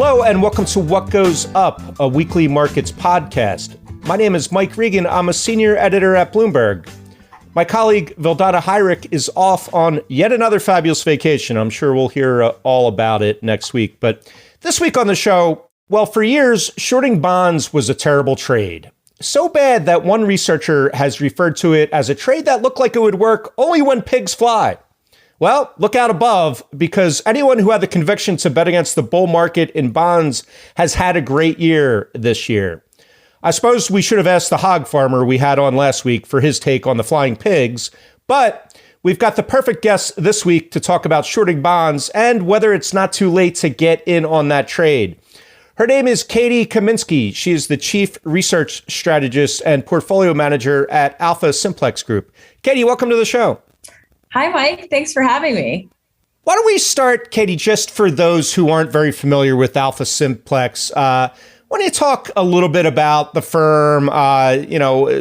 Hello and welcome to What Goes Up, a weekly markets podcast. My name is Mike Regan. I'm a senior editor at Bloomberg. My colleague Vildana Hajric is off on yet another fabulous vacation. I'm sure we'll hear all about it next week. But this week on the show, well, for years, shorting bonds was a terrible trade. So bad that one researcher has referred to it as a trade that looked like it would work only when pigs fly. Well, look out above, because anyone who had the conviction to bet against the bull market in bonds has had a great year this year. I suppose we should have asked the hog farmer we had on last week for his take on the flying pigs, but we've got the perfect guest this week to talk about shorting bonds and whether it's not too late to get in on that trade. Her name is Kathryn Kaminski. She is the chief research strategist and portfolio manager at AlphaSimplex Group. Katie, welcome to the show. Hi, Mike. Thanks for having me. Why don't we start, Katie, just for those who aren't very familiar with AlphaSimplex, why don't you talk a little bit about the firm,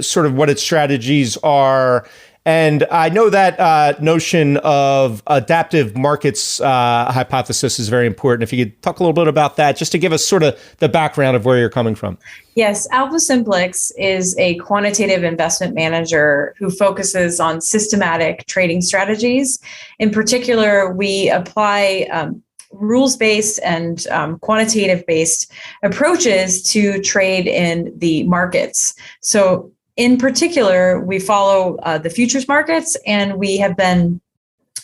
sort of what its strategies are? And I know that notion of adaptive markets hypothesis is very important. If you could talk a little bit about that, just to give us sort of the background of where you're coming from. Yes, AlphaSimplex is a quantitative investment manager who focuses on systematic trading strategies. In particular, we apply rules-based and quantitative-based approaches to trade in the markets. So in particular, we follow the futures markets, and we have been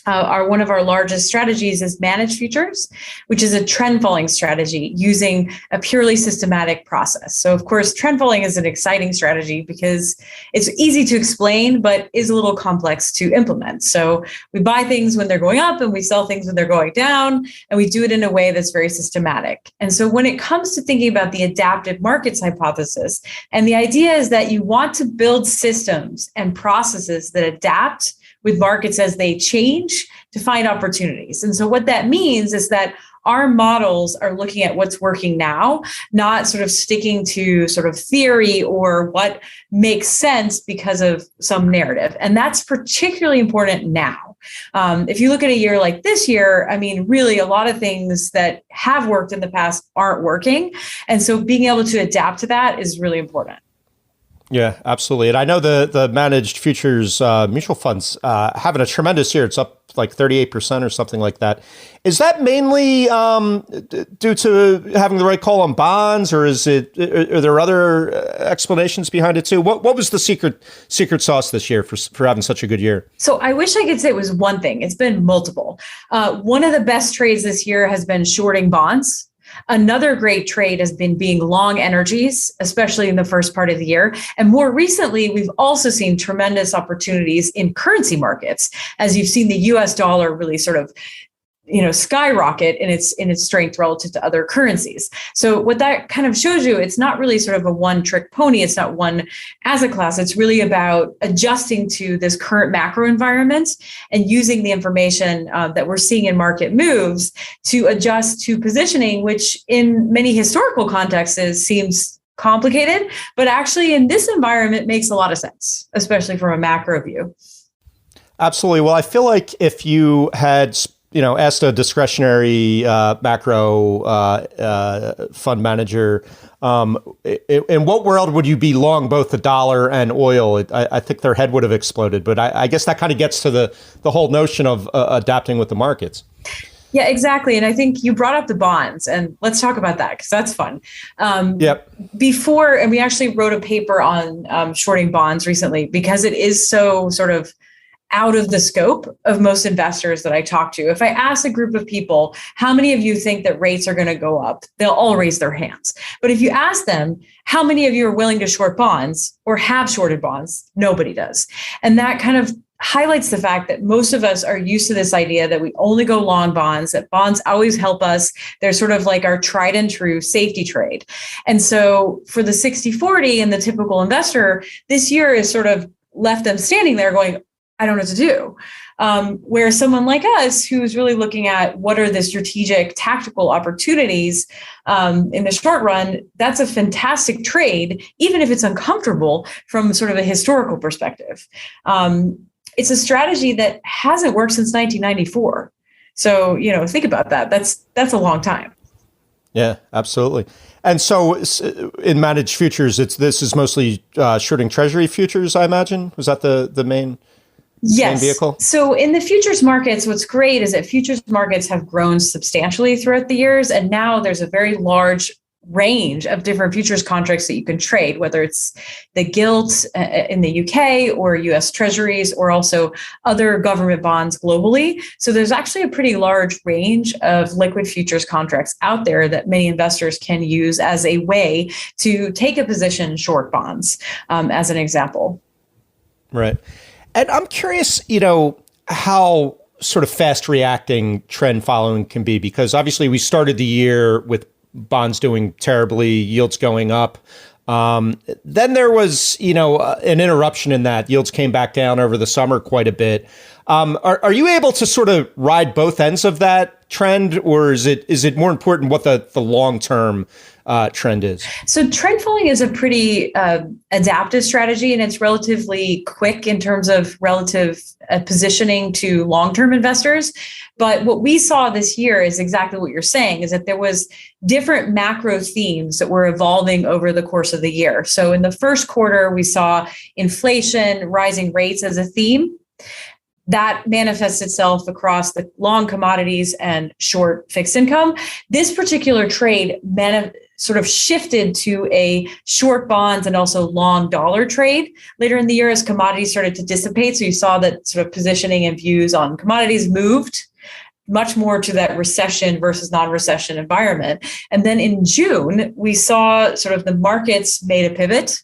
one of our largest strategies is managed futures, which is a trend following strategy using a purely systematic process. So of course, trend following is an exciting strategy because it's easy to explain, but is a little complex to implement. So we buy things when they're going up and we sell things when they're going down, and we do it in a way that's very systematic. And so when it comes to thinking about the adaptive markets hypothesis, and the idea is that you want to build systems and processes that adapt with markets as they change to find opportunities. And so what that means is that our models are looking at what's working now, not sort of sticking to sort of theory or what makes sense because of some narrative. And that's particularly important now. If you look at a year like this year, I mean, really a lot of things that have worked in the past aren't working. And so being able to adapt to that is really important. Yeah, absolutely. And I know the managed futures mutual funds having a tremendous year. It's up like 38% or something like that. Is that mainly due to having the right call on bonds, or are there other explanations behind it too? What was the secret sauce this year for having such a good year? So I wish I could say it was one thing. It's been multiple. One of the best trades this year has been shorting bonds. Another great trade has been being long energies, especially in the first part of the year. And more recently, we've also seen tremendous opportunities in currency markets, as you've seen the US dollar really sort of skyrocket in its strength relative to other currencies. So what that kind of shows you, it's not really sort of a one-trick pony. It's not one asset class. It's really about adjusting to this current macro environment and using the information that we're seeing in market moves to adjust to positioning, which in many historical contexts seems complicated, but actually in this environment makes a lot of sense, especially from a macro view. Absolutely. Well, I feel like if you had asked a discretionary macro fund manager, in what world would you be long both the dollar and oil? I think their head would have exploded. But I guess that kind of gets to the whole notion of adapting with the markets. Yeah, exactly. And I think you brought up the bonds, and let's talk about that because that's fun. Yep. Before, and we actually wrote a paper on shorting bonds recently because it is so sort of out of the scope of most investors that I talk to. If I ask a group of people, how many of you think that rates are going to go up? They'll all raise their hands. But if you ask them, how many of you are willing to short bonds or have shorted bonds? Nobody does. And that kind of highlights the fact that most of us are used to this idea that we only go long bonds, that bonds always help us. They're sort of like our tried and true safety trade. And so for the 60-40 and the typical investor, this year is sort of left them standing there going, I don't know what to do. Where someone like us, who's really looking at what are the strategic tactical opportunities in the short run, that's a fantastic trade, even if it's uncomfortable from sort of a historical perspective. It's a strategy that hasn't worked since 1994. So, think about that. That's a long time. Yeah, absolutely. And so in managed futures, this is mostly shorting treasury futures, I imagine. Was that the main vehicle? So in the futures markets, what's great is that futures markets have grown substantially throughout the years. And now there's a very large range of different futures contracts that you can trade, whether it's the gilts in the UK or US treasuries, or also other government bonds globally. So there's actually a pretty large range of liquid futures contracts out there that many investors can use as a way to take a position short bonds, as an example. Right. And I'm curious, how sort of fast reacting trend following can be, because obviously we started the year with bonds doing terribly, yields going up. Then there was, an interruption in that. Yields came back down over the summer quite a bit. Are you able to sort of ride both ends of that trend, or is it more important what the long-term trend is? So trend following is a pretty adaptive strategy, and it's relatively quick in terms of relative positioning to long-term investors. But what we saw this year is exactly what you're saying, is that there was different macro themes that were evolving over the course of the year. So in the first quarter, we saw inflation, rising rates as a theme. That manifests itself across the long commodities and short fixed income. This particular trade sort of shifted to a short bonds and also long dollar trade later in the year as commodities started to dissipate. So you saw that sort of positioning and views on commodities moved much more to that recession versus non-recession environment. And then in June, we saw sort of the markets made a pivot,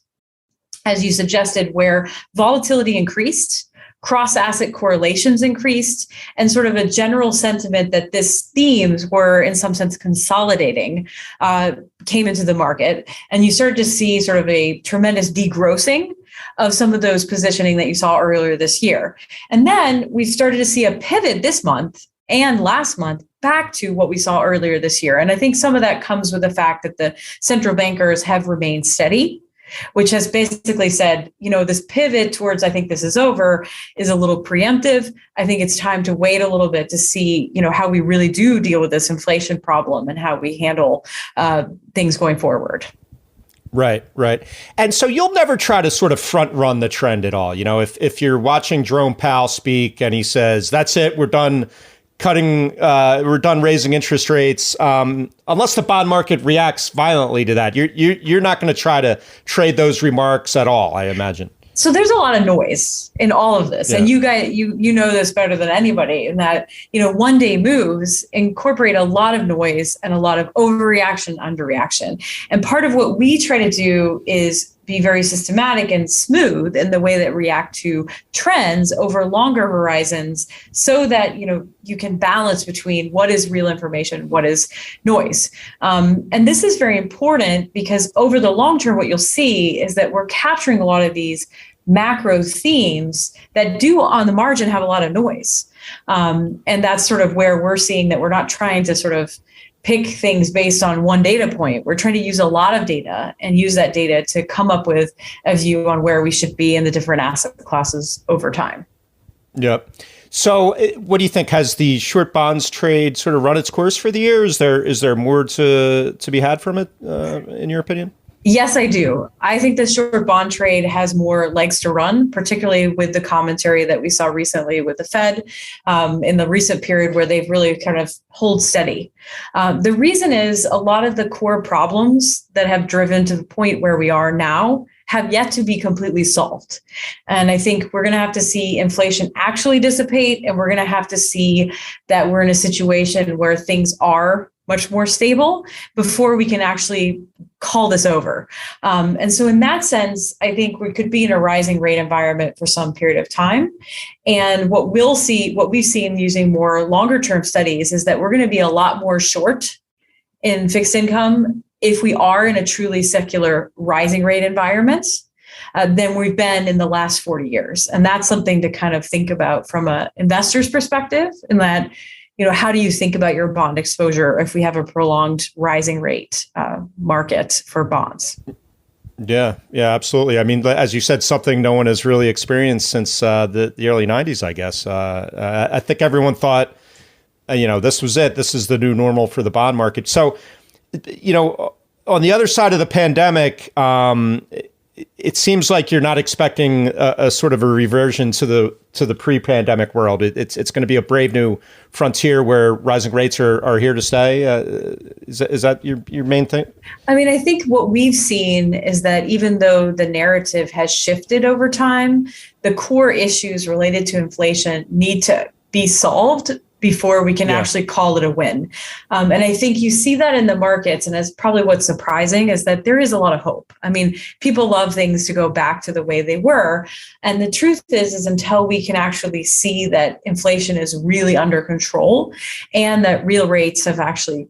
as you suggested, where volatility increased, cross-asset correlations increased, and sort of a general sentiment that these themes were in some sense consolidating came into the market. And you started to see sort of a tremendous degrossing of some of those positioning that you saw earlier this year. And then we started to see a pivot this month and last month back to what we saw earlier this year. And I think some of that comes with the fact that the central bankers have remained steady, which has basically said, this pivot towards, I think this is over, is a little preemptive. I think it's time to wait a little bit to see, how we really do deal with this inflation problem and how we handle things going forward. Right. And so you'll never try to sort of front run the trend at all. If you're watching Jerome Powell speak and he says, that's it, we're done we're done raising interest rates. Unless the bond market reacts violently to that, you're not going to try to trade those remarks at all, I imagine. So there's a lot of noise in all of this. Yeah. And you guys, you know this better than anybody, in that, one day moves incorporate a lot of noise and a lot of overreaction, underreaction. And part of what we try to do is be very systematic and smooth in the way that react to trends over longer horizons, so that you can balance between what is real information, what is noise. And this is very important because over the long term, what you'll see is that we're capturing a lot of these macro themes that do on the margin have a lot of noise. And that's sort of where we're seeing that we're not trying to sort of pick things based on one data point. We're trying to use a lot of data and use that data to come up with a view on where we should be in the different asset classes over time. Yep. So what do you think? Has the short bonds trade sort of run its course for the year? Is there more to be had from it, in your opinion? Yes, I do. I think the short bond trade has more legs to run, particularly with the commentary that we saw recently with the Fed in the recent period where they've really kind of hold steady. The reason is a lot of the core problems that have driven to the point where we are now have yet to be completely solved. And I think we're going to have to see inflation actually dissipate, and we're going to have to see that we're in a situation where things are much more stable before we can actually call this over. And so in that sense, I think we could be in a rising rate environment for some period of time. And what we've seen using more longer term studies is that we're going to be a lot more short in fixed income if we are in a truly secular rising rate environment than we've been in the last 40 years. And that's something to kind of think about from an investor's perspective, in that, how do you think about your bond exposure if we have a prolonged rising rate market for bonds? Yeah, absolutely. I mean, as you said, something no one has really experienced since the early 90s, I guess. I think everyone thought, this was it. This is the new normal for the bond market. So on the other side of the pandemic, it seems like you're not expecting a sort of a reversion to the pre-pandemic world. It's going to be a brave new frontier where rising rates are here to stay. Is that your main thing? I mean, I think what we've seen is that even though the narrative has shifted over time, the core issues related to inflation need to be solved before we can actually call it a win. And I think you see that in the markets. And that's probably what's surprising is that there is a lot of hope. I mean, people love things to go back to the way they were. And the truth is until we can actually see that inflation is really under control and that real rates have actually,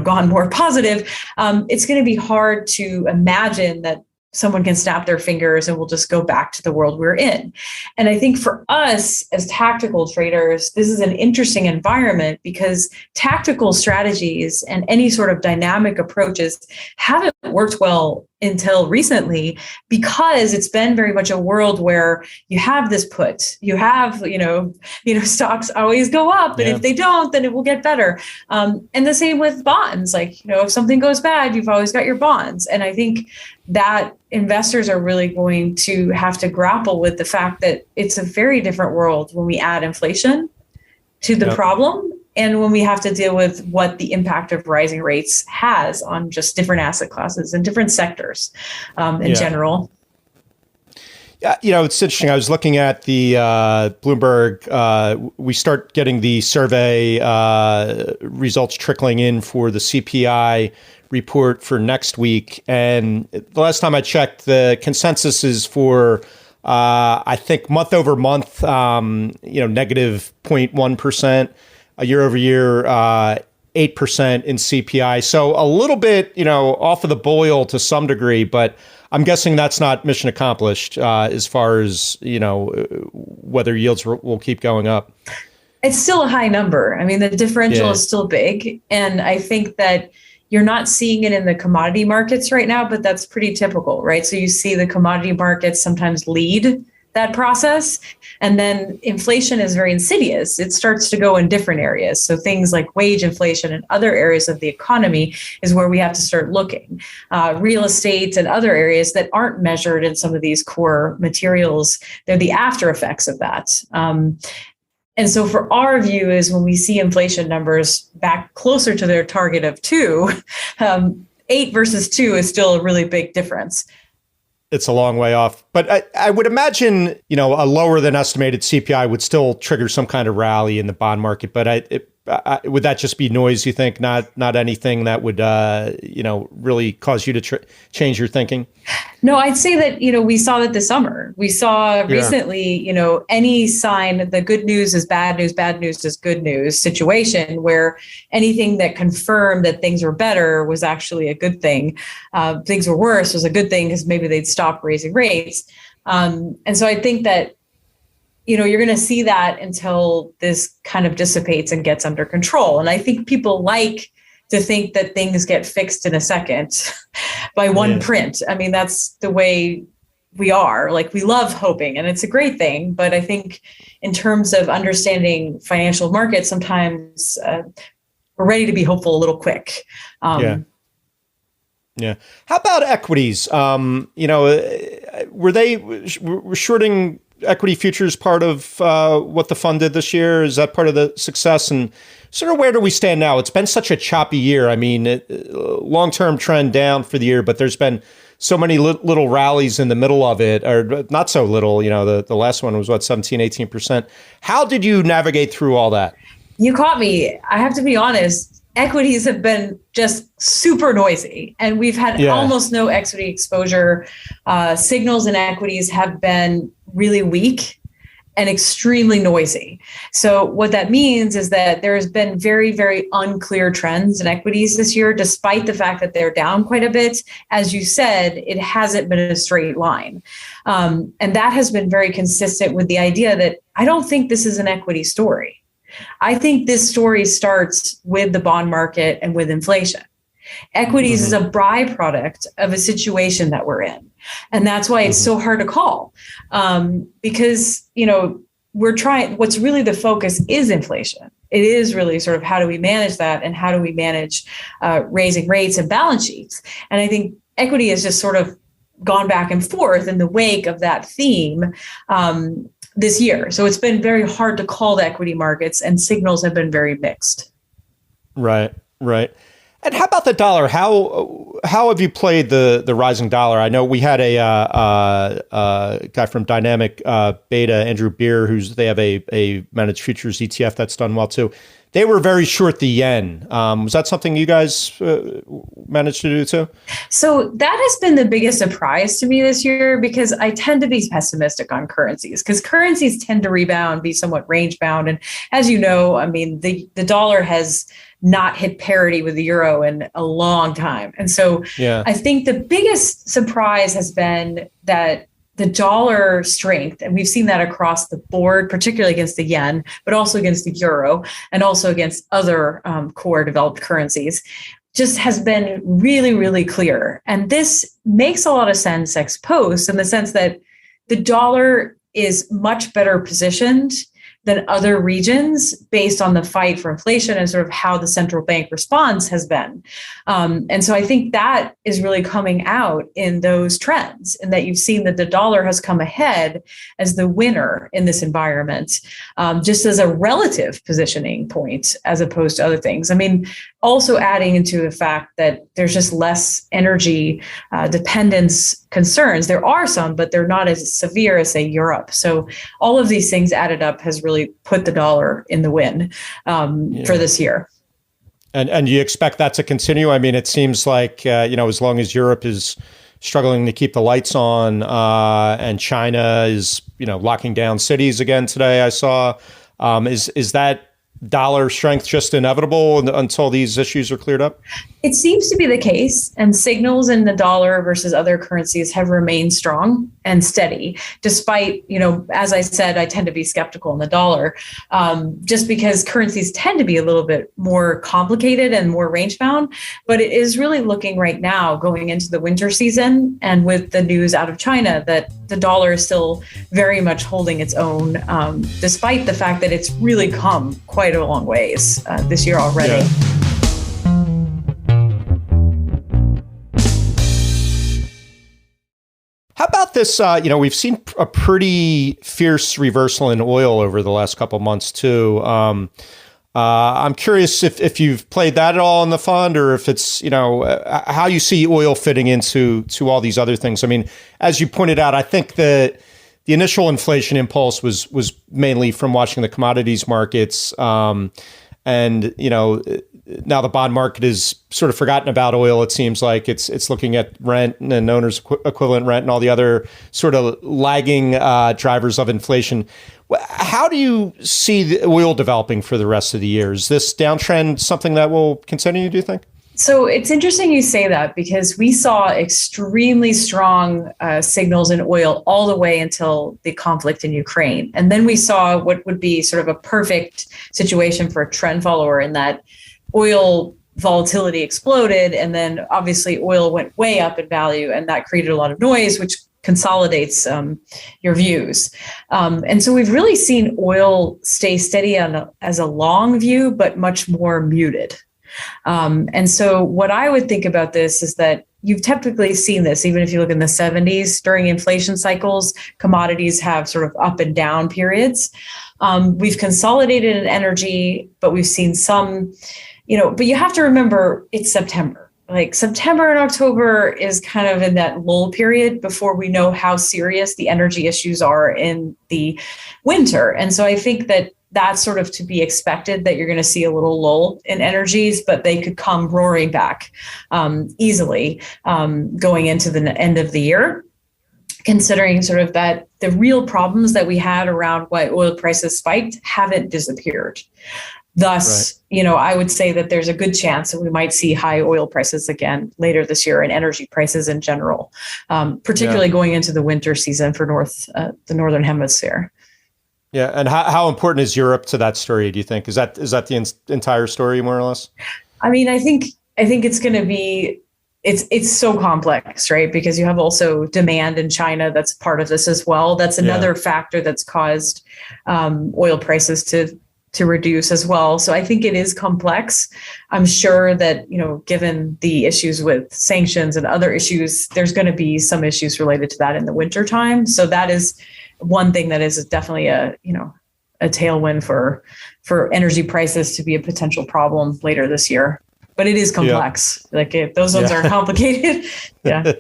gone more positive, it's going to be hard to imagine that someone can snap their fingers and we'll just go back to the world we're in. And I think for us as tactical traders, this is an interesting environment because tactical strategies and any sort of dynamic approaches haven't worked well until recently because it's been very much a world where you have this put, you have, stocks always go up and if they don't, then it will get better. And the same with bonds, if something goes bad, you've always got your bonds. And I think that investors are really going to have to grapple with the fact that it's a very different world when we add inflation to the problem and when we have to deal with what the impact of rising rates has on just different asset classes and different sectors in general. Yeah, it's interesting. I was looking at the Bloomberg. We start getting the survey results trickling in for the CPI report for next week. And the last time I checked, the consensus is for, I think, month over month, negative 0.1%, year over year, 8% in CPI. So a little bit, off of the boil to some degree, but I'm guessing that's not mission accomplished as far as, whether yields will keep going up. It's still a high number. I mean, the differential is still big. And I think that you're not seeing it in the commodity markets right now, but that's pretty typical, right? So you see the commodity markets sometimes lead that process. And then inflation is very insidious. It starts to go in different areas. So things like wage inflation and other areas of the economy is where we have to start looking. Real estate and other areas that aren't measured in some of these core materials, they're the after effects of that. And so for our view is when we see inflation numbers back closer to their target of 2, 8 versus 2 is still a really big difference. It's a long way off. But I would imagine, a lower than estimated CPI would still trigger some kind of rally in the bond market. But would that just be noise, you think, not anything that would, really cause you to change your thinking? No, I'd say that, we saw that this summer. We saw recently, any sign the good news is bad news is good news situation where anything that confirmed that things were better was actually a good thing. Things were worse was a good thing because maybe they'd stop raising rates. And so I think that, you're going to see that until this kind of dissipates and gets under control. And I think people like to think that things get fixed in a second by one print. I mean, that's the way we are. We love hoping, and it's a great thing. But I think in terms of understanding financial markets, sometimes we're ready to be hopeful a little quick. Yeah. How about equities? Were shorting equity futures part of what the fund did this year? Is that part of the success? And sort of where do we stand now? It's been such a choppy year. I mean, long-term trend down for the year, but there's been so many little rallies in the middle of it, or not so little. The last one was 17, 18%. How did you navigate through all that? You caught me. I have to be honest. Equities have been just super noisy, and we've had almost no equity exposure. Signals in equities have been really weak and extremely noisy. So what that means is that there has been very, very unclear trends in equities this year, despite the fact that they're down quite a bit. As you said, it hasn't been a straight line. And that has been very consistent with the idea that I don't think this is an equity story. I think this story starts with the bond market and with inflation. Equities is a byproduct of a situation that we're in. And that's why it's so hard to call because, we're trying, what's really the focus is inflation. it is really sort of how do we manage that and how do we manage raising rates and balance sheets. And I think equity has just sort of gone back and forth in the wake of that theme this year. So it's been very hard to call the equity markets, and signals have been very mixed. Right. And how about the dollar? How have you played the rising dollar? I know we had a guy from Dynamic Beta, Andrew Beer, they have a managed futures ETF that's done well too. They were very short the yen. Was that something you guys managed to do too? So that has been the biggest surprise to me this year, because I tend to be pessimistic on currencies, because currencies tend to rebound, be somewhat range bound. And as you know, I mean, the dollar has not hit parity with the euro in a long time. And so I think the biggest surprise has been that the dollar strength, and we've seen that across the board, particularly against the yen, but also against the euro and also against other core developed currencies, just has been really, really clear. And this makes a lot of sense ex post, in the sense that the dollar is much better positioned than other regions based on the fight for inflation and sort of how the central bank response has been. And so I think that is really coming out in those trends, and that you've seen that the dollar has come ahead as the winner in this environment, just as a relative positioning point as opposed to other things. I mean, also adding into the fact that there's just less energy dependence concerns. There are some, but they're not as severe as, say, Europe. So all of these things added up has really put the dollar in the win for this year. And you expect that to continue? I mean, it seems like, as long as Europe is struggling to keep the lights on and China is, locking down cities again today, I saw, is that dollar strength just inevitable until these issues are cleared up? It seems to be the case, and signals in the dollar versus other currencies have remained strong and steady, despite, as I said, I tend to be skeptical in the dollar, just because currencies tend to be a little bit more complicated and more range bound. But it is really looking right now, going into the winter season, and with the news out of China, that the dollar is still very much holding its own, despite the fact that it's really come quite a long ways this year already. Yeah. How about this? We've seen a pretty fierce reversal in oil over the last couple of months too. I'm curious if you've played that at all in the fund, or if it's, how you see oil fitting into all these other things. I mean, as you pointed out, I think the initial inflation impulse was mainly from watching the commodities markets. Now the bond market is sort of forgotten about oil. It seems like it's looking at rent and owner's equivalent rent and all the other sort of lagging drivers of inflation. How do you see the oil developing for the rest of the year? Is this downtrend something that will continue, do you think? So it's interesting you say that, because we saw extremely strong signals in oil all the way until the conflict in Ukraine. And then we saw what would be sort of a perfect situation for a trend follower, in that oil volatility exploded. And then obviously oil went way up in value, and that created a lot of noise, which consolidates your views. And so we've really seen oil stay steady as a long view, but much more muted. And so what I would think about this is that you've typically seen this, even if you look in the 70s, during inflation cycles, commodities have sort of up and down periods. We've consolidated in energy, but we've seen some, but you have to remember it's September. Like September and October is kind of in that lull period before we know how serious the energy issues are in the winter. And so I think that that's sort of to be expected, that you're going to see a little lull in energies, but they could come roaring back easily going into the end of the year, considering sort of that the real problems that we had around why oil prices spiked haven't disappeared. Thus, right. I would say that there's a good chance that we might see high oil prices again later this year, and energy prices in general, particularly going into the winter season for the Northern Hemisphere. Yeah, and how important is Europe to that story, do you think? Is that the entire story, more or less? I mean, I think it's going to be, it's so complex, right? Because you have also demand in China that's part of this as well. That's another factor that's caused oil prices to to reduce as well. So I think it is complex. I'm sure that, given the issues with sanctions and other issues, there's going to be some issues related to that in the winter time. So that is one thing that is definitely a tailwind for energy prices to be a potential problem later this year. But it is complex. Those ones are complicated. Yeah.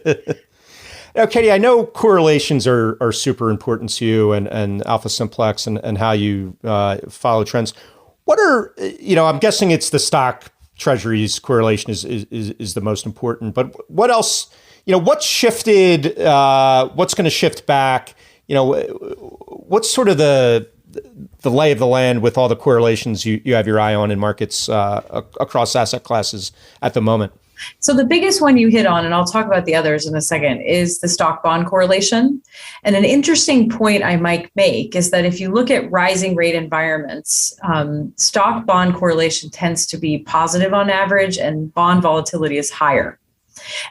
Now, Katie, I know correlations are super important to you and AlphaSimplex and how you follow trends. What are, I'm guessing it's the stock treasuries correlation is the most important, but what else, what's shifted, what's going to shift back, what's sort of the lay of the land with all the correlations you have your eye on in markets across asset classes at the moment? So the biggest one you hit on, and I'll talk about the others in a second, is the stock bond correlation. And an interesting point I might make is that if you look at rising rate environments, stock bond correlation tends to be positive on average and bond volatility is higher.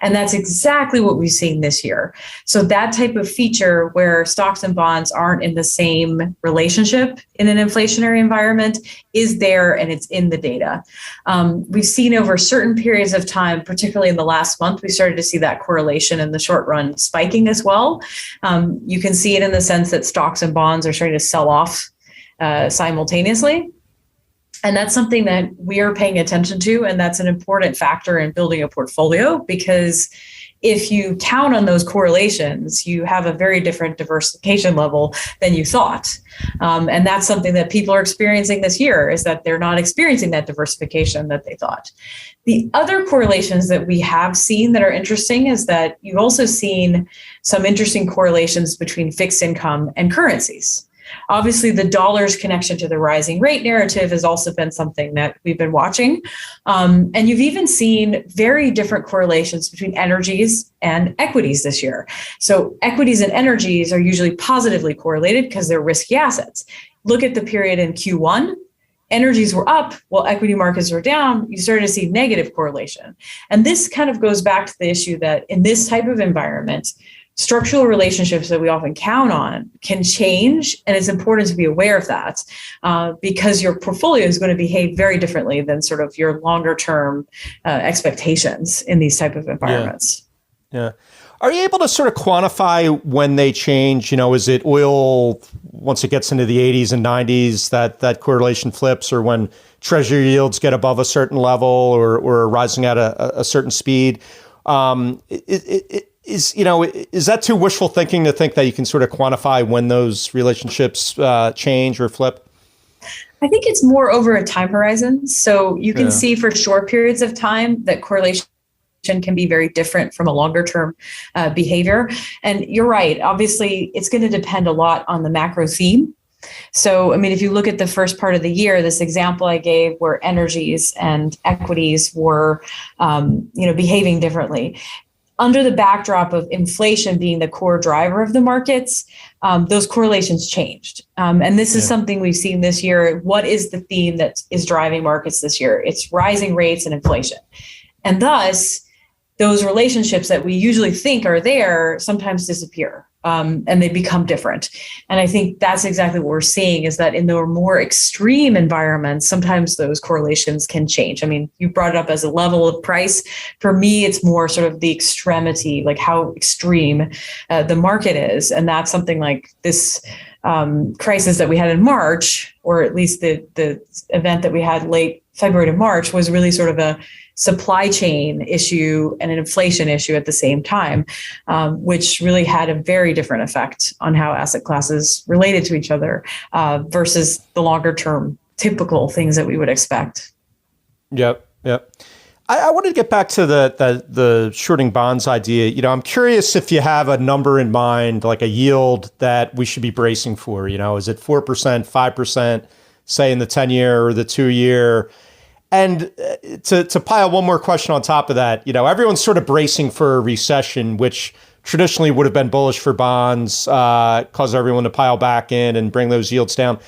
And that's exactly what we've seen this year. So that type of feature where stocks and bonds aren't in the same relationship in an inflationary environment is there, and it's in the data. We've seen over certain periods of time, particularly in the last month, we started to see that correlation in the short run spiking as well. You can see it in the sense that stocks and bonds are starting to sell off simultaneously. And that's something that we are paying attention to. And that's an important factor in building a portfolio, because if you count on those correlations, you have a very different diversification level than you thought. And that's something that people are experiencing this year, is that they're not experiencing that diversification that they thought. The other correlations that we have seen that are interesting is that you've also seen some interesting correlations between fixed income and currencies. Obviously, the dollar's connection to the rising rate narrative has also been something that we've been watching. And you've even seen very different correlations between energies and equities this year. So equities and energies are usually positively correlated because they're risky assets. Look at the period in Q1. Energies were up while equity markets were down. You started to see negative correlation. And this kind of goes back to the issue that in this type of environment, structural relationships that we often count on can change, and it's important to be aware of that because your portfolio is going to behave very differently than sort of your longer term expectations in these type of environments. Yeah. Are you able to sort of quantify when they change? Is it oil once it gets into the 80s and 90s that correlation flips, or when treasury yields get above a certain level or are rising at a certain speed? Is that too wishful thinking to think that you can sort of quantify when those relationships change or flip? I think it's more over a time horizon. So you can see for short periods of time that correlation can be very different from a longer term behavior. And you're right. Obviously, it's going to depend a lot on the macro theme. So, if you look at the first part of the year, this example I gave where energies and equities were, behaving differently. Under the backdrop of inflation being the core driver of the markets, those correlations changed. And this is something we've seen this year. What is the theme that is driving markets this year? It's rising rates and inflation. And thus, those relationships that we usually think are there sometimes disappear and they become different. And I think that's exactly what we're seeing, is that in the more extreme environments, sometimes those correlations can change. You brought it up as a level of price. For me, it's more sort of the extremity, like how extreme the market is. And that's something like this crisis that we had in March, or at least the event that we had late February to March, was really sort of a supply chain issue and an inflation issue at the same time, which really had a very different effect on how asset classes related to each other versus the longer term typical things that we would expect. Yep. I wanted to get back to the shorting bonds idea. I'm curious if you have a number in mind, like a yield that we should be bracing for. Is it 4%, 5%, say in the 10-year or the 2-year? And to pile one more question on top of that, everyone's sort of bracing for a recession, which traditionally would have been bullish for bonds, cause everyone to pile back in and bring those yields down.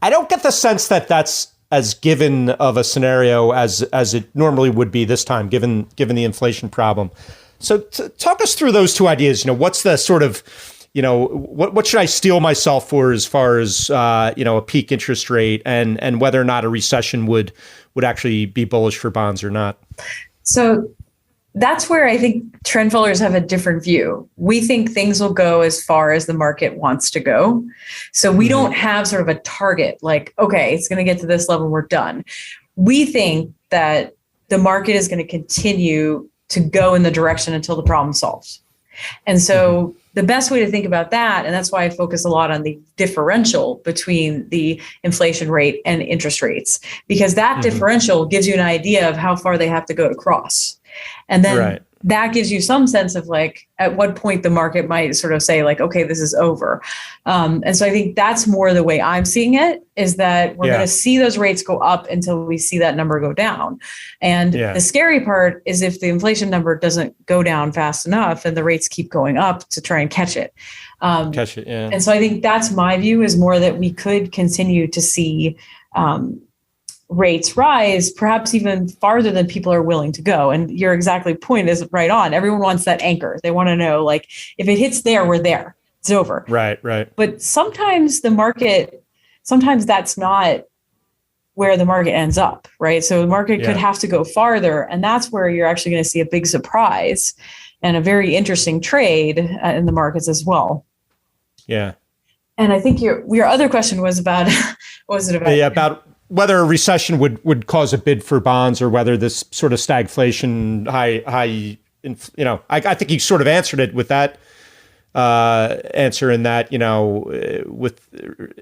I don't get the sense that that's as given of a scenario as it normally would be this time, given the inflation problem. So talk us through those two ideas. What's the sort of what should I steel myself for as far as, a peak interest rate and whether or not a recession would actually be bullish for bonds or not? So that's where I think trend followers have a different view. We think things will go as far as the market wants to go. So we don't have sort of a target like, okay, it's going to get to this level, we're done. We think that the market is going to continue to go in the direction until the problem's solved. And so the best way to think about that, and that's why I focus a lot on the differential between the inflation rate and interest rates, because that differential gives you an idea of how far they have to go to cross. And then that gives you some sense of like at what point the market might sort of say like, okay, this is over. And so I think that's more the way I'm seeing it, is that we're going to see those rates go up until we see that number go down. And the scary part is if the inflation number doesn't go down fast enough and the rates keep going up to try and catch it. And so I think that's my view, is more that we could continue to see rates rise, perhaps even farther than people are willing to go. And your exactly point is right on. Everyone wants that anchor. They want to know, like, if it hits there, we're there. It's over. Right. But sometimes sometimes that's not where the market ends up, right? So the market could have to go farther. And that's where you're actually going to see a big surprise and a very interesting trade in the markets as well. Yeah. And I think your other question was about, what was it about? Yeah, about whether a recession would cause a bid for bonds, or whether this sort of stagflation, I think you sort of answered it with that answer, in that, with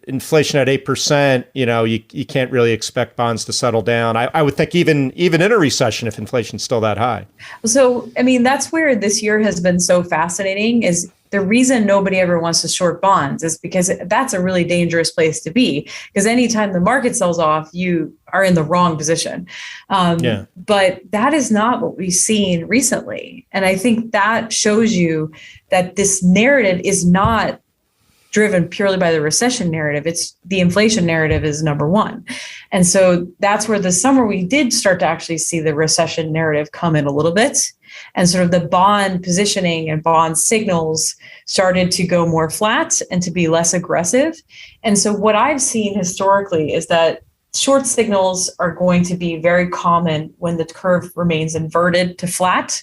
inflation at 8%, you can't really expect bonds to settle down. I would think even in a recession, if inflation's still that high. So, I mean, that's where this year has been so fascinating, is the reason nobody ever wants to short bonds is because that's a really dangerous place to be, because anytime the market sells off, you are in the wrong position. But that is not what we've seen recently. And I think that shows you that this narrative is not driven purely by the recession narrative. It's the inflation narrative is number one. And so that's where this summer we did start to actually see the recession narrative come in a little bit. And sort of the bond positioning and bond signals started to go more flat and to be less aggressive. And so what I've seen historically is that short signals are going to be very common when the curve remains inverted to flat.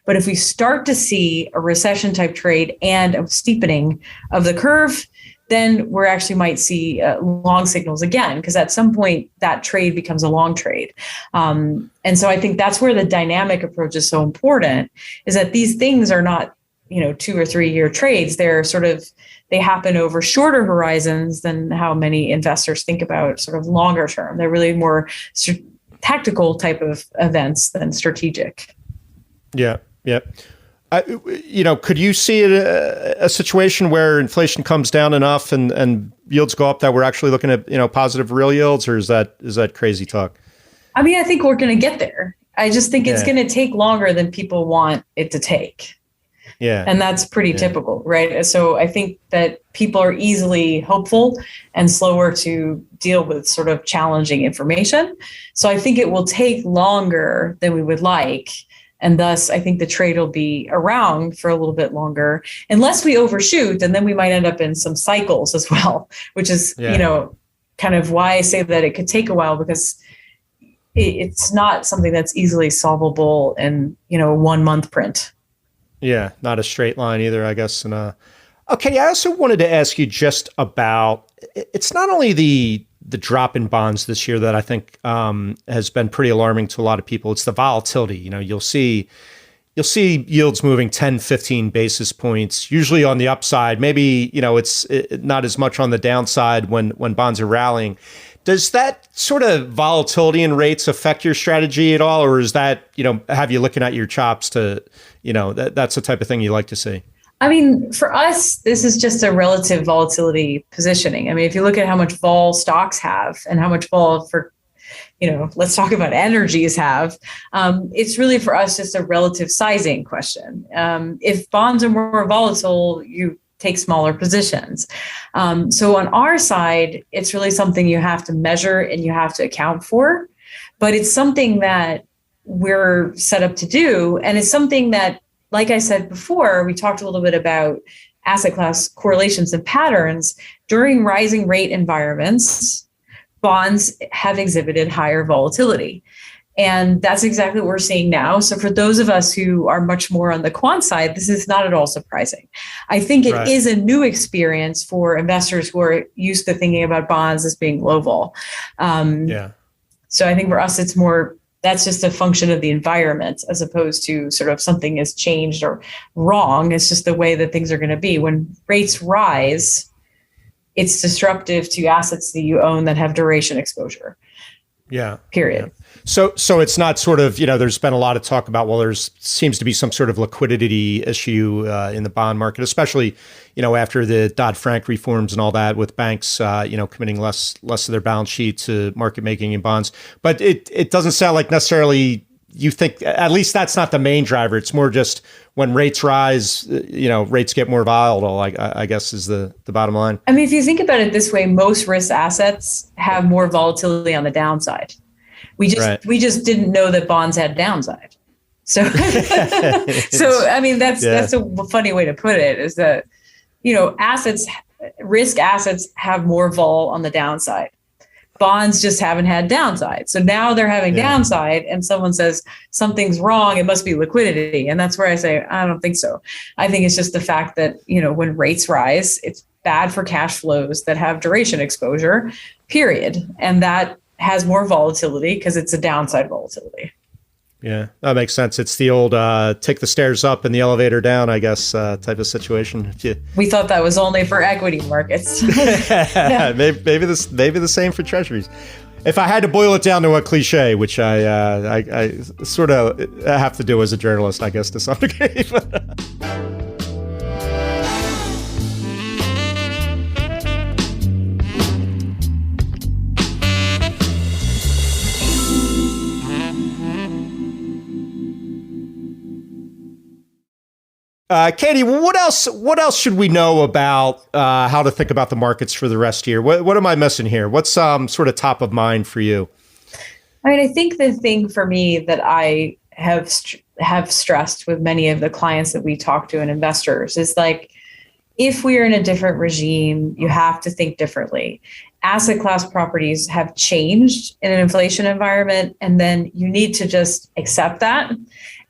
But if we start to see a recession type trade and a steepening of the curve, then we actually might see long signals again, because at some point that trade becomes a long trade. And so I think that's where the dynamic approach is so important, is that these things are not, 2 or 3 year trades. They're they happen over shorter horizons than how many investors think about sort of longer term. They're really more tactical type of events than strategic. Yeah. Could you see a situation where inflation comes down enough and yields go up that we're actually looking at, positive real yields, or is that crazy talk? I mean, I think we're going to get there. I just think it's going to take longer than people want it to take. Yeah. And that's pretty typical, right? So I think that people are easily hopeful and slower to deal with sort of challenging information. So I think it will take longer than we would like. And thus, I think the trade will be around for a little bit longer, unless we overshoot, and then we might end up in some cycles as well, which is, kind of why I say that it could take a while, because it's not something that's easily solvable in, 1 month print. Yeah, not a straight line either, I guess. And okay, I also wanted to ask you just about, it's not only the drop in bonds this year that I think has been pretty alarming to a lot of people. It's the volatility. You'll see yields moving 10, 15 basis points, usually on the upside. Maybe, it's not as much on the downside when bonds are rallying. Does that sort of volatility in rates affect your strategy at all? Or is that, have you looking at your chops to, that's the type of thing you like to see? I mean, for us, this is just a relative volatility positioning. I mean, if you look at how much vol stocks have and how much vol for, let's talk about energies have, it's really for us just a relative sizing question. If bonds are more volatile, you take smaller positions. So on our side, it's really something you have to measure and you have to account for, but it's something that we're set up to do. And it's something that, like I said before, we talked a little bit about asset class correlations and patterns, during rising rate environments, bonds have exhibited higher volatility. And that's exactly what we're seeing now. So for those of us who are much more on the quant side, this is not at all surprising. I think it is a new experience for investors who are used to thinking about bonds as being low vol. So I think for us, it's more, that's just a function of the environment as opposed to sort of something has changed or wrong. It's just the way that things are going to be. When rates rise, it's disruptive to assets that you own that have duration exposure. Period. So it's not sort of, there's been a lot of talk about, well, there's seems to be some sort of liquidity issue in the bond market, especially, after the Dodd-Frank reforms and all that, with banks, committing less of their balance sheet to market making in bonds. But it doesn't sound like necessarily you think, at least that's not the main driver. It's more just when rates rise, rates get more volatile, I guess is the bottom line. I mean, if you think about it this way, most risk assets have more volatility on the downside. We just didn't know that bonds had downside. So, I mean, that's a funny way to put it, is that, risk assets have more vol on the downside. Bonds just haven't had downside. So now they're having downside, and someone says something's wrong, it must be liquidity. And that's where I say, I don't think so. I think it's just the fact that, when rates rise, it's bad for cash flows that have duration exposure, period. And that has more volatility because it's a downside volatility. Yeah, that makes sense. It's the old take the stairs up and the elevator down, I guess, type of situation. We thought that was only for equity markets. Maybe the same for treasuries. If I had to boil it down to a cliche, which I sort of have to do as a journalist, I guess, to some degree. Katie, what else should we know about how to think about the markets for the rest of the year? What am I missing here? What's sort of top of mind for you? I mean, I think the thing for me that I have stressed with many of the clients that we talk to and investors is like, if we are in a different regime, you have to think differently. Asset class properties have changed in an inflation environment, and then you need to just accept that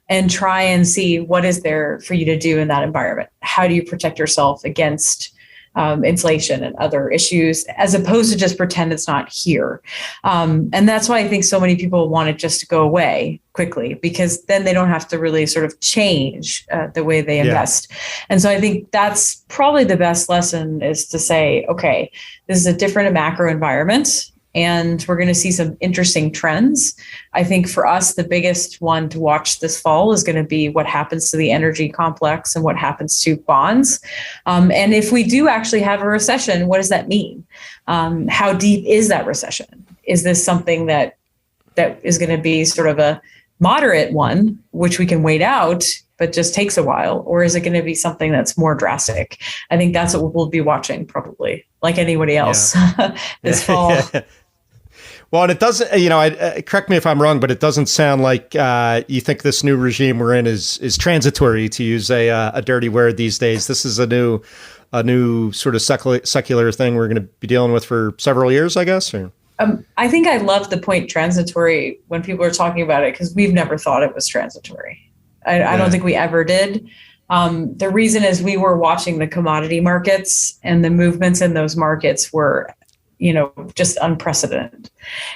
and try and see what is there for you to do in that environment. How do you protect yourself against inflation and other issues, as opposed to just pretend it's not here? And that's why I think so many people want it just to go away quickly, because then they don't have to really sort of change the way they invest. And so I think that's probably the best lesson, is to say, okay, this is a different macro environment, and we're going to see some interesting trends. I think for us, the biggest one to watch this fall is going to be what happens to the energy complex and what happens to bonds. And if we do actually have a recession, what does that mean? How deep is that recession? Is this something that is going to be sort of a moderate one, which we can wait out, but just takes a while? Or is it going to be something that's more drastic? I think that's what we'll be watching, probably, like anybody else, this fall. Well, and it doesn't, correct me if I'm wrong, but it doesn't sound like you think this new regime we're in is transitory, to use a dirty word these days. This is a new sort of secular thing we're going to be dealing with for several years, I guess. Or? I think I love the point transitory when people are talking about it, because we've never thought it was transitory. I don't think we ever did. The reason is we were watching the commodity markets, and the movements in those markets were just unprecedented.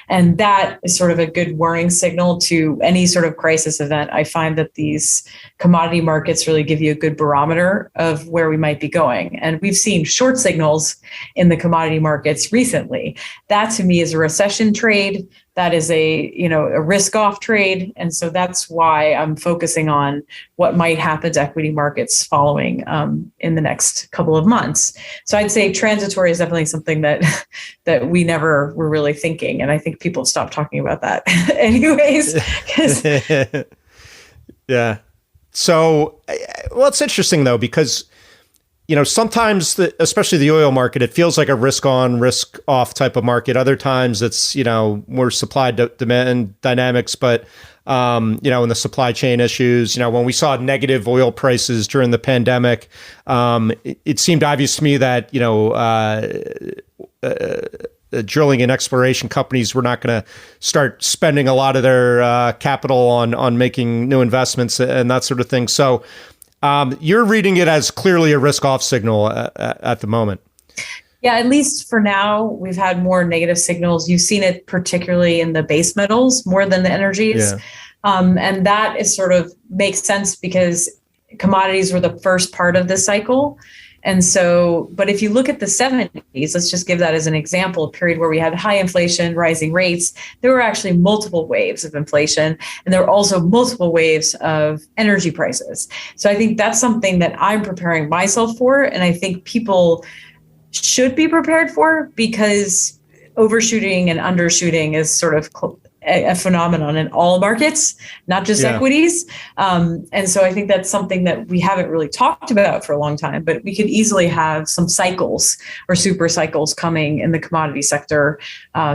And that is sort of a good warning signal to any sort of crisis event. I find that these commodity markets really give you a good barometer of where we might be going. And we've seen short signals in the commodity markets recently. That to me is a recession trade. That is a risk off trade. And so that's why I'm focusing on what might happen to equity markets following in the next couple of months. So I'd say transitory is definitely something that we never were really thinking. And I think people stopped talking about that anyways. Yeah. So, well, it's interesting though, because sometimes, especially the oil market, it feels like a risk on, risk off type of market. Other times it's, more supply demand dynamics. But in the supply chain issues. When we saw negative oil prices during the pandemic, it seemed obvious to me that, drilling and exploration companies were not going to start spending a lot of their capital on making new investments and that sort of thing. So you're reading it as clearly a risk-off signal at the moment. Yeah, at least for now, we've had more negative signals. You've seen it particularly in the base metals more than the energies. Yeah. And that is sort of makes sense because commodities were the first part of the cycle. And so, but if you look at the 70s, let's just give that as an example, a period where we had high inflation, rising rates, there were actually multiple waves of inflation, and there were also multiple waves of energy prices. So I think that's something that I'm preparing myself for, and I think people should be prepared for, because overshooting and undershooting is sort of a phenomenon in all markets, not just equities. And so I think that's something that we haven't really talked about for a long time, but we could easily have some cycles or super cycles coming in the commodity sector,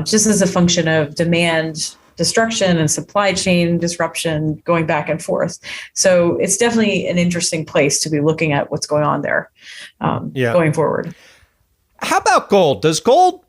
just as a function of demand destruction and supply chain disruption going back and forth. So it's definitely an interesting place to be looking at what's going on there going forward. How about gold? Does gold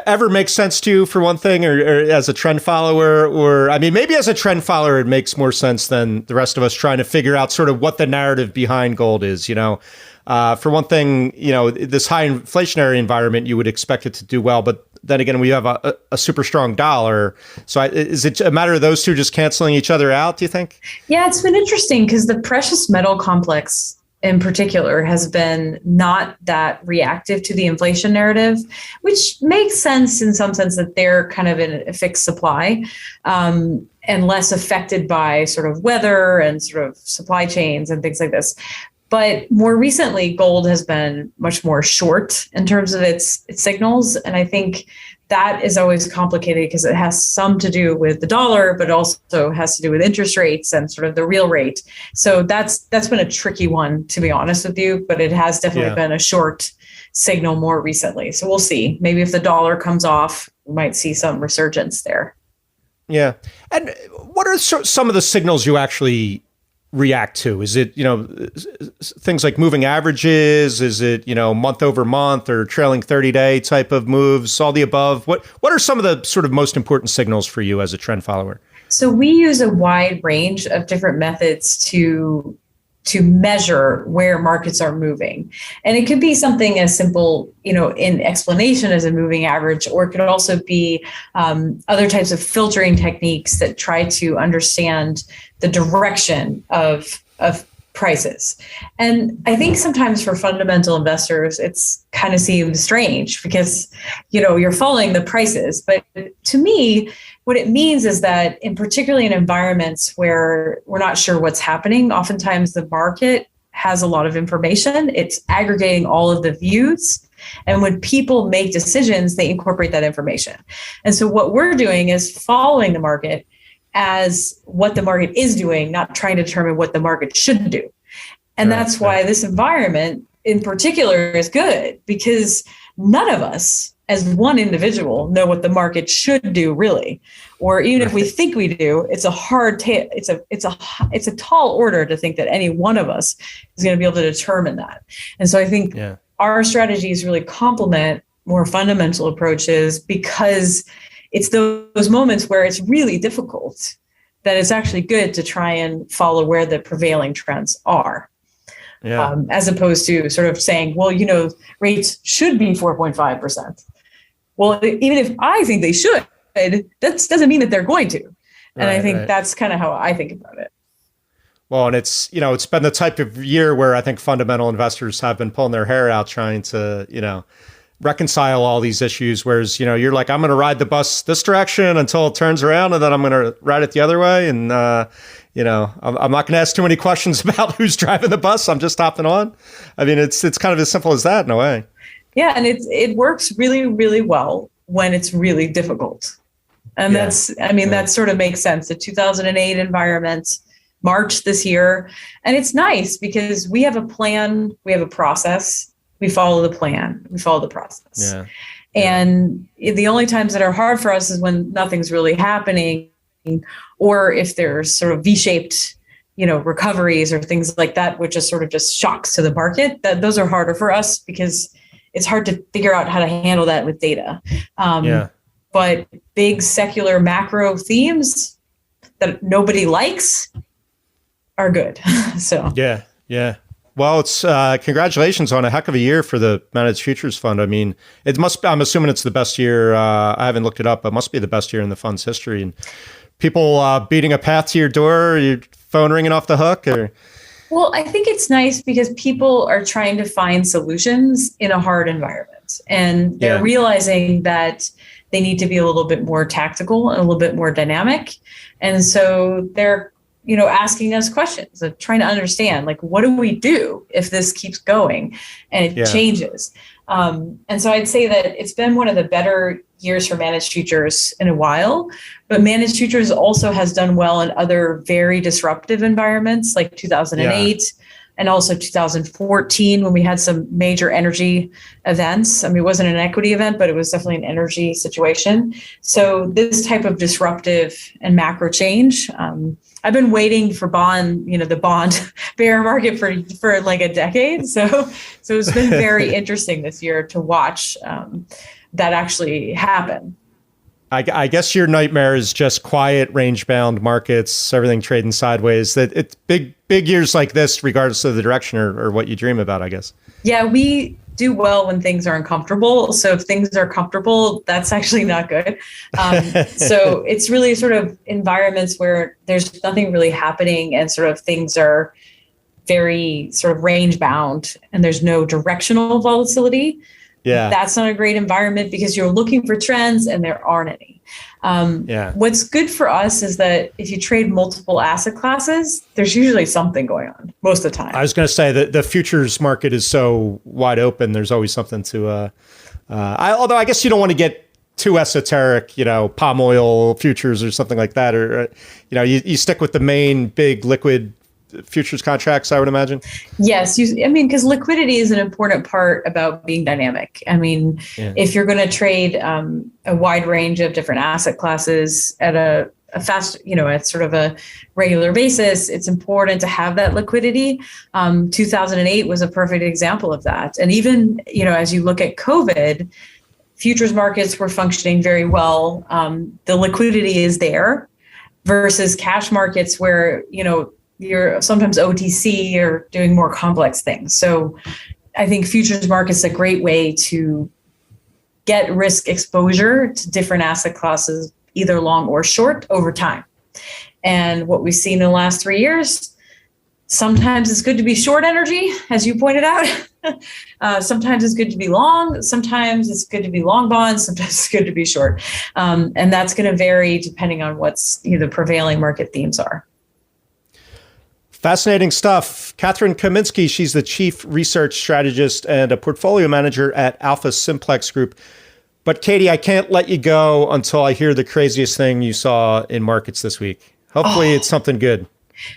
ever make sense to you, for one thing, or as a trend follower? Or, I mean, maybe as a trend follower, it makes more sense than the rest of us trying to figure out sort of what the narrative behind gold is. For one thing, this high inflationary environment, you would expect it to do well. But then again, we have a super strong dollar. So is it a matter of those two just canceling each other out, do you think? Yeah, it's been interesting because the precious metal complex in particular has been not that reactive to the inflation narrative, which makes sense in some sense that they're kind of in a fixed supply and less affected by sort of weather and sort of supply chains and things like this. But more recently, gold has been much more short in terms of its signals. And I think that is always complicated because it has some to do with the dollar, but also has to do with interest rates and sort of the real rate. So that's been a tricky one, to be honest with you, but it has definitely been a short signal more recently. So we'll see. Maybe if the dollar comes off, we might see some resurgence there. Yeah. And what are some of the signals you actually react to? Is it, things like moving averages? Is it, month over month or trailing 30-day type of moves, all the above? What are some of the sort of most important signals for you as a trend follower? So we use a wide range of different methods to measure where markets are moving. And it could be something as simple, in explanation as a moving average, or it could also be other types of filtering techniques that try to understand the direction of prices. And I think sometimes for fundamental investors, it's kind of seems strange because, you're following the prices. But to me, what it means is that particularly in environments where we're not sure what's happening, oftentimes the market has a lot of information. It's aggregating all of the views. And when people make decisions, they incorporate that information. And so what we're doing is following the market as what the market is doing, not trying to determine what the market should do. And that's why this environment in particular is good, because none of us as one individual know what the market should do, really. Or even if we think we do, it's a tall order to think that any one of us is going to be able to determine that. And so I think our strategies really complement more fundamental approaches, because it's those moments where it's really difficult that it's actually good to try and follow where the prevailing trends are. As opposed to sort of saying, well, rates should be 4.5%. Well, even if I think they should, that doesn't mean that they're going to. And I think that's kind of how I think about it. Well, and it's been the type of year where I think fundamental investors have been pulling their hair out trying to, reconcile all these issues. Whereas, you're like, I'm going to ride the bus this direction until it turns around, and then I'm going to ride it the other way. And, I'm not going to ask too many questions about who's driving the bus. I'm just hopping on. I mean, it's kind of as simple as that in a way. Yeah. And it works really, really well when it's really difficult. And that sort of makes sense. The 2008 environment, March this year. And it's nice because we have a plan, we have a process. We follow the plan. We follow the process. And the only times that are hard for us is when nothing's really happening, or if there's sort of V-shaped, recoveries or things like that, which is sort of just shocks to the market. Those are harder for us because it's hard to figure out how to handle that with data. But big secular macro themes that nobody likes are good. So yeah. Well, it's congratulations on a heck of a year for the managed futures fund. I mean, I'm assuming it's the best year. I haven't looked it up, but it must be the best year in the fund's history. And people beating a path to your door, your phone ringing off the hook, or? Well, I think it's nice because people are trying to find solutions in a hard environment, and they're realizing that they need to be a little bit more tactical and a little bit more dynamic. And so they're asking us questions, trying to understand, like, what do we do if this keeps going and it changes? And so I'd say that it's been one of the better years for managed futures in a while, but managed futures also has done well in other very disruptive environments like 2008 and also 2014 when we had some major energy events. I mean, it wasn't an equity event, but it was definitely an energy situation. So this type of disruptive and macro change, I've been waiting for the bond bear market for like a decade. So it's been very interesting this year to watch that actually happen. I guess your nightmare is just quiet, range-bound markets, everything trading sideways. That it's big years like this, regardless of the direction or what you dream about, I guess. Yeah, we do well when things are uncomfortable. So if things are comfortable, that's actually not good. So it's really sort of environments where there's nothing really happening and sort of things are very sort of range-bound and there's no directional volatility. Yeah, that's not a great environment because you're looking for trends and there aren't any. What's good for us is that if you trade multiple asset classes, there's usually something going on most of the time. I was going to say that the futures market is so wide open. There's always something to, although I guess you don't want to get too esoteric, palm oil futures or something like that. Or, you stick with the main big liquid futures contracts, I would imagine. Yes. Because liquidity is an important part about being dynamic. If you're going to trade a wide range of different asset classes at a fast, at sort of a regular basis, it's important to have that liquidity. 2008 was a perfect example of that. And even, as you look at COVID, futures markets were functioning very well. The liquidity is there versus cash markets where, you're sometimes OTC or doing more complex things. So I think futures markets is a great way to get risk exposure to different asset classes, either long or short, over time. And what we've seen in the last 3 years, sometimes it's good to be short energy, as you pointed out. Sometimes it's good to be long. Sometimes it's good to be long bonds. Sometimes it's good to be short. And that's going to vary depending on what's the prevailing market themes are. Fascinating stuff. Kathryn Kaminski, she's the chief research strategist and a portfolio manager at AlphaSimplex Group. But Katie, I can't let you go until I hear the craziest thing you saw in markets this week. Hopefully it's something good.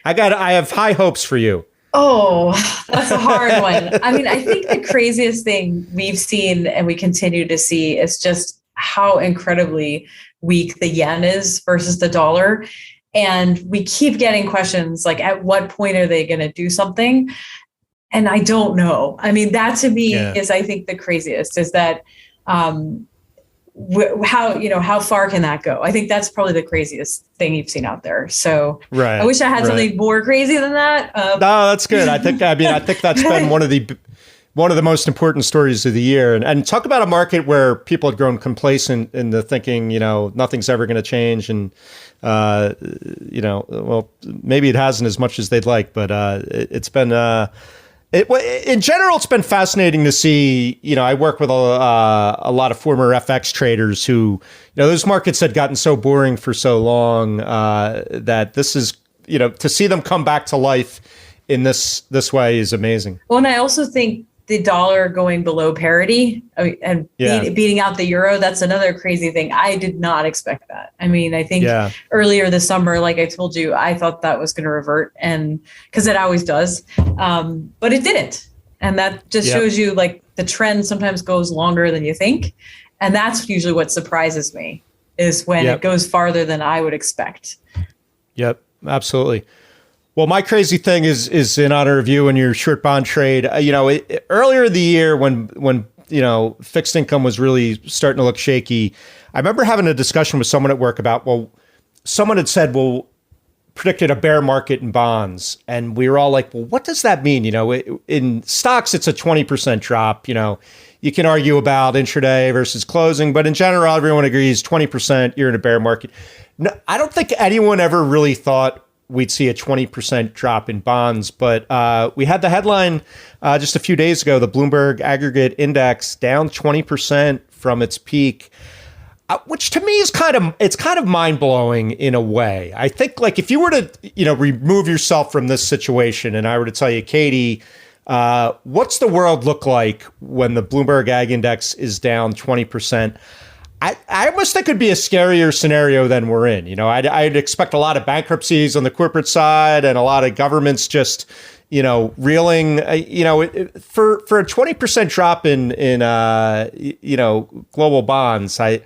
I have high hopes for you. Oh, that's a hard one. I think the craziest thing we've seen and we continue to see is just how incredibly weak the yen is versus the dollar. And we keep getting questions like, at what point are they going to do something? And I don't know. That to me is, I think, the craziest is that how far can that go? I think that's probably the craziest thing you've seen out there. So I wish I had something more crazy than that. No, that's good. I think that's been one of the most important stories of the year. And talk about a market where people had grown complacent in the thinking, nothing's ever going to change. And, well, maybe it hasn't as much as they'd like, but it's been, in general, it's been fascinating to see. I work with a lot of former FX traders who, those markets had gotten so boring for so long that this is, to see them come back to life in this way is amazing. Well, and I also think the dollar going below parity and beating out the euro, that's another crazy thing. I did not expect that. I think earlier this summer, like I told you, I thought that was going to revert, and because it always does, but it didn't. And that just shows you like the trend sometimes goes longer than you think. And that's usually what surprises me is when it goes farther than I would expect. Yep, absolutely. Well, my crazy thing is in honor of you and your short bond trade. Earlier in the year when fixed income was really starting to look shaky, I remember having a discussion with someone at work about, someone had said, predicted a bear market in bonds. And we were all like, well, what does that mean? In stocks, it's a 20% drop. You can argue about intraday versus closing, but in general, everyone agrees 20%, you're in a bear market. No, I don't think anyone ever really thought we'd see a 20% drop in bonds. But we had the headline just a few days ago, the Bloomberg aggregate index down 20% from its peak. Which to me is kind of mind blowing in a way. I think like if you were to, remove yourself from this situation and I were to tell you, Katie, what's the world look like when the Bloomberg Ag Index is down 20%? I almost think it'd be a scarier scenario than we're in. I'd expect a lot of bankruptcies on the corporate side and a lot of governments just, reeling, for a 20% drop in global bonds. I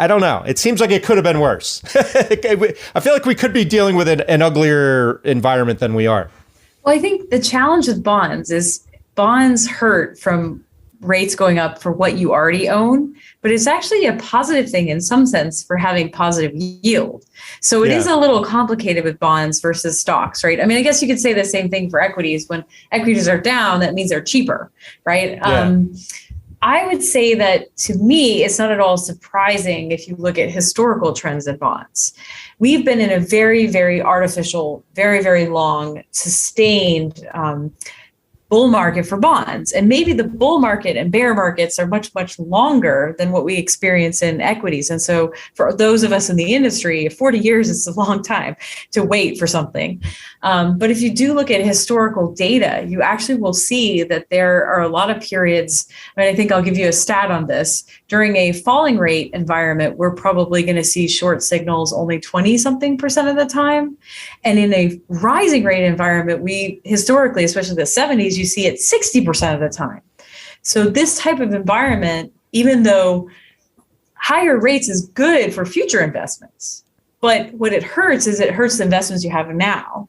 don't know. It seems like it could have been worse. I feel like we could be dealing with an uglier environment than we are. Well, I think the challenge with bonds is bonds hurt from rates going up for what you already own, but it's actually a positive thing in some sense for having positive yield. So it is a little complicated with bonds versus stocks, right? I mean, I guess you could say the same thing for equities. When equities are down, that means they're cheaper, right? Yeah. I would say that to me, it's not at all surprising if you look at historical trends in bonds. We've been in a very, very artificial, very, very long, sustained bull market for bonds. And maybe the bull market and bear markets are much, much longer than what we experience in equities. And so for those of us in the industry, 40 years is a long time to wait for something. But if you do look at historical data, you actually will see that there are a lot of periods. I think I'll give you a stat on this. During a falling rate environment, we're probably going to see short signals only 20-something% of the time. And in a rising rate environment, we historically, especially the 70s, you see it 60% of the time. So this type of environment, even though higher rates is good for future investments, but what it hurts is it hurts the investments you have now.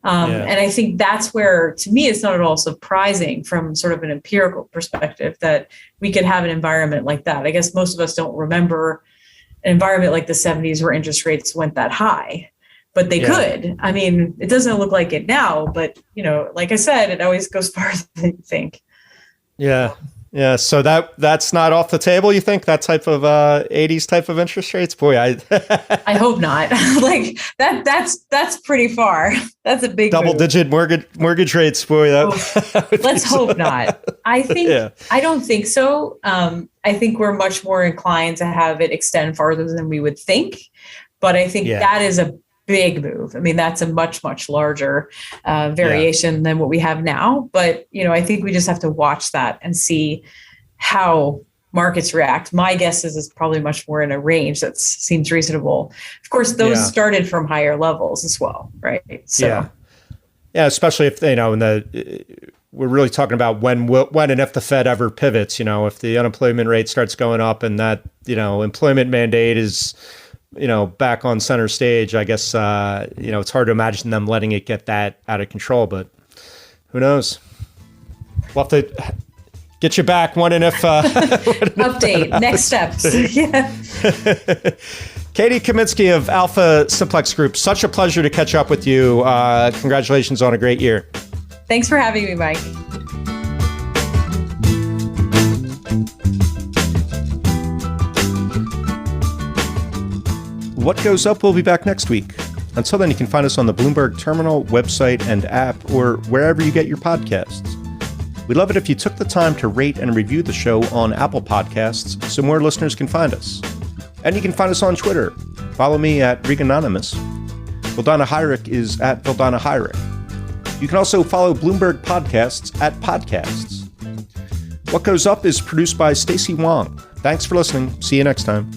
And I think that's where, to me, it's not at all surprising from sort of an empirical perspective that we could have an environment like that. I guess most of us don't remember an environment like the 70s where interest rates went that high. But they could. I mean, it doesn't look like it now, but, like I said, it always goes farther than you think. Yeah. Yeah. So that's not off the table, you think? That type of 80s type of interest rates? Boy, I hope not. Like that's pretty far. That's a big double-digit mortgage rates. Boy, let's hope not. I think I don't think so. I think we're much more inclined to have it extend farther than we would think. But I think that is a big move. I mean, that's a much, much larger variation than what we have now. But, I think we just have to watch that and see how markets react. My guess is it's probably much more in a range that seems reasonable. Of course, those started from higher levels as well, right? So. Yeah, especially if, we're really talking about when and if the Fed ever pivots, if the unemployment rate starts going up and that, employment mandate is back on center stage, I guess, it's hard to imagine them letting it get that out of control, but who knows? We'll have to get you back when and if. Update, next steps. Kathryn Kaminski of AlphaSimplex Group, such a pleasure to catch up with you. Congratulations on a great year. Thanks for having me, Mike. What Goes Up will be back next week. Until then, you can find us on the Bloomberg terminal, website, and app, or wherever you get your podcasts. We'd love it if you took the time to rate and review the show on Apple Podcasts so more listeners can find us. And you can find us on Twitter. Follow me at Regan Anonymous. Vildana Hajric is at Vildana Hajric. You can also follow Bloomberg Podcasts at Podcasts. What Goes Up is produced by Stacey Wong. Thanks for listening. See you next time.